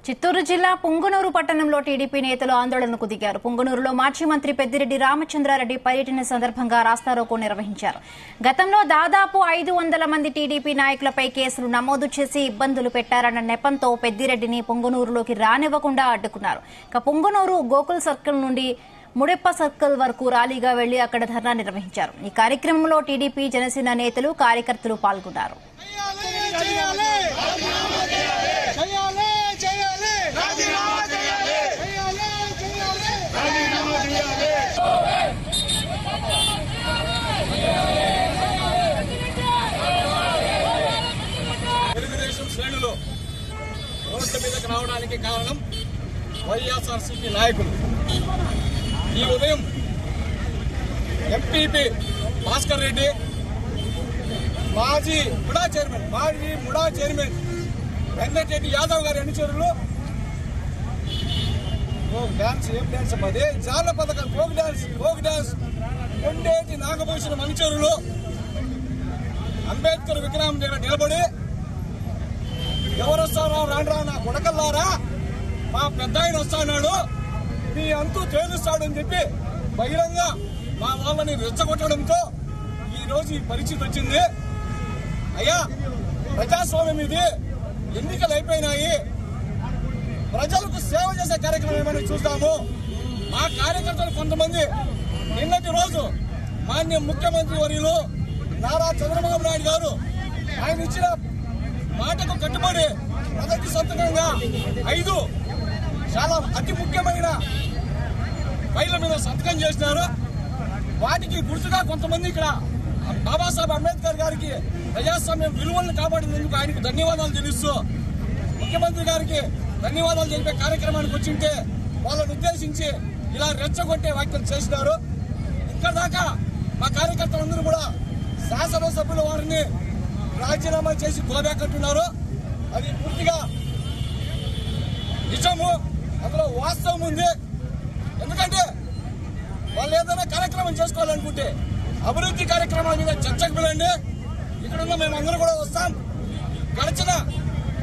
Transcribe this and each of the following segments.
చిత్తూరు జిల్లా పుంగనూరు పట్టణంలో టీడీపీ నేతలు ఆందోళనకు దిగారు. పుంగనూరులో మాజీ మంత్రి పెద్దిరెడ్డి రామచంద్రారెడ్డి పర్యటన సందర్భంగా రాస్తారోకో నిర్వహించారు. గతంలో దాదాపు 500 మంది టీడీపీ నాయకులపై కేసులు నమోదు చేసి ఇబ్బందులు పెట్టారన్న నెపంతో పెద్దిరెడ్డిని పుంగనూరులోకి రానివ్వకుండా అడ్డుకున్నారు. ఇక పుంగనూరు గోకుల్ సర్కిల్ నుండి ముడెప్ప సర్కిల్ వరకు ర్యాలీగా వెళ్లి అక్కడ ధర్నా నిర్వహించారు. ఈ కార్యక్రమంలో టీడీపీ, జనసేన నేతలు, కార్యకర్తలు పాల్గొన్నారు. తెలుగుదేశం శ్రేణులు రోడ్ల మీదకి రావడానికి కారణం వైఎస్ఆర్సీపీ నాయకులు. ఈ ఉదయం ఎంపీపీ భాస్కర్ రెడ్డి, మాజీ ముడా చైర్మన్ వెంకటరెడ్డి యాదవ్ గారి అనుచరులు జానపద ఫోక్ డాన్స్ కొండేటి నాగభూషణం అనుచరులు అంబేద్కర్ విగ్రహం దగ్గర నిలబడి, ఎవరొస్తారో రాండ్రా నా కొడకల్లారా, మా పెద్ద ఆయన వస్తాడు, మీ అంతు తేలుస్తాడని చెప్పి బహిరంగ మా వాళ్ళని రెచ్చగొట్టడంతో ఈ రోజు ఈ పరిస్థితి వచ్చింది. అయ్యా, ప్రజాస్వామ్యం ఇది, ఎన్నికలు అయిపోయినాయి, ప్రజలకు సేవ చేసే కార్యక్రమం ఏమైనా చూస్తాము. మా కార్యకర్తలు కొంతమంది నిన్నటి రోజు మాన్య ముఖ్యమంత్రి వర్యులు నారా చంద్రబాబు నాయుడు గారు ఆయన ఇచ్చిన మాటకు కట్టుబడి మొదటి సంతకంగా 5 చాలా అతి ముఖ్యమైన ఫైళ్ల మీద సంతకం చేసినారు. వాటికి గుర్తుగా కొంతమంది ఇక్కడ బాబాసాహెబ్ అంబేద్కర్ గారికి ప్రజాస్వామ్యం విలువలను కాపాడినందుకు ఆయనకు ధన్యవాదాలు తెలుస్తూ ముఖ్యమంత్రి గారికి ధన్యవాదాలు తెలిపే కార్యక్రమానికి వచ్చింటే వాళ్ళని ఉద్దేశించి ఇలా రెచ్చగొట్టే వ్యాఖ్యలు చేసినారు. ఇక్కడ దాకా మా కార్యకర్తలందరూ కూడా శాసనసభ్యుల వారిని రాజీనామా చేసి గోబెక్కట్టున్నారు. అది పూర్తిగా నిజము, అందులో వాస్తవం ఉంది. ఎందుకంటే వాళ్ళు ఏదైనా కార్యక్రమం చేసుకోవాలనుకుంటే అభివృద్ధి కార్యక్రమాల మీద చర్చకు పిలండి. ఇక్కడున్న మేమందరూ కూడా వస్తాం. గడిచిన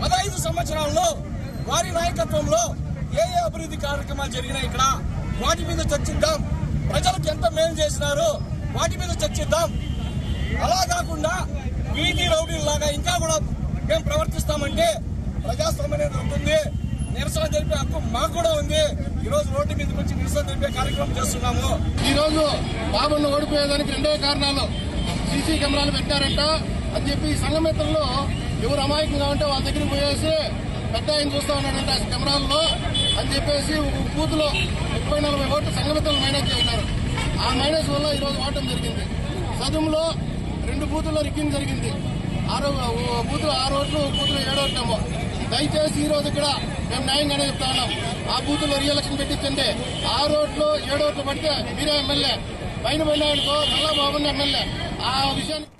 15 సంవత్సరాల్లో వారి నాయకత్వంలో ఏ అభివృద్ధి కార్యక్రమాలు జరిగినాయి ఇక్కడ, వాటి మీద చర్చిద్దాం. ప్రజలకు ఎంత మేలు చేసినారు వాటి మీద చర్చిద్దాం. అలా కాకుండా వీధి రౌడీలాగా ఇంకా కూడా మేము ప్రవర్తిస్తామంటే ప్రజాస్వామ్యం అనేది ఉంటుంది. నిరసన తెలిపే హక్కు మాకు కూడా ఉంది. ఈ రోజు రోడ్డు మీదకి వచ్చి నిరసన తెలిపే కార్యక్రమం చేస్తున్నాము. ఈ రోజు బాబును ఓడిపోయేదానికి 2 కారణాలు. సీసీ కెమెరాలు పెట్టారంట అని చెప్పి సంఘమిత్రులు ఎవరు అమాయకంగా ఉంటే వాళ్ళ దగ్గరికి పోయేసి పెద్ద ఆయన చూస్తా ఉన్నాడంట కెమెరాల్లో అని చెప్పేసి బూత్లో 30-40 ఓట్లు సంఘమిత్రులు మైనస్ చేశారు. ఆ మైనస్ వల్ల ఈ రోజు ఓటం జరిగింది. సదుములో 2 బూతుల్లో రిగ్గింగ్ జరిగింది. 6 బూతులు 6 ఓట్లు, బూతులు 7 ఓట్లేమో. దయచేసి ఈ రోజు ఇక్కడ మేము న్యాయంగానే చెప్తా ఉన్నాం. ఆ బూతుల్లో రీఎలక్షన్ పెట్టించండి. 6 ఓట్లు 7 ఓట్లు పడితే మీరే ఎమ్మెల్యే, పైన పడినాయనుకో మళ్ళా బాగుంది ఎమ్మెల్యే. ఆ విషయాన్ని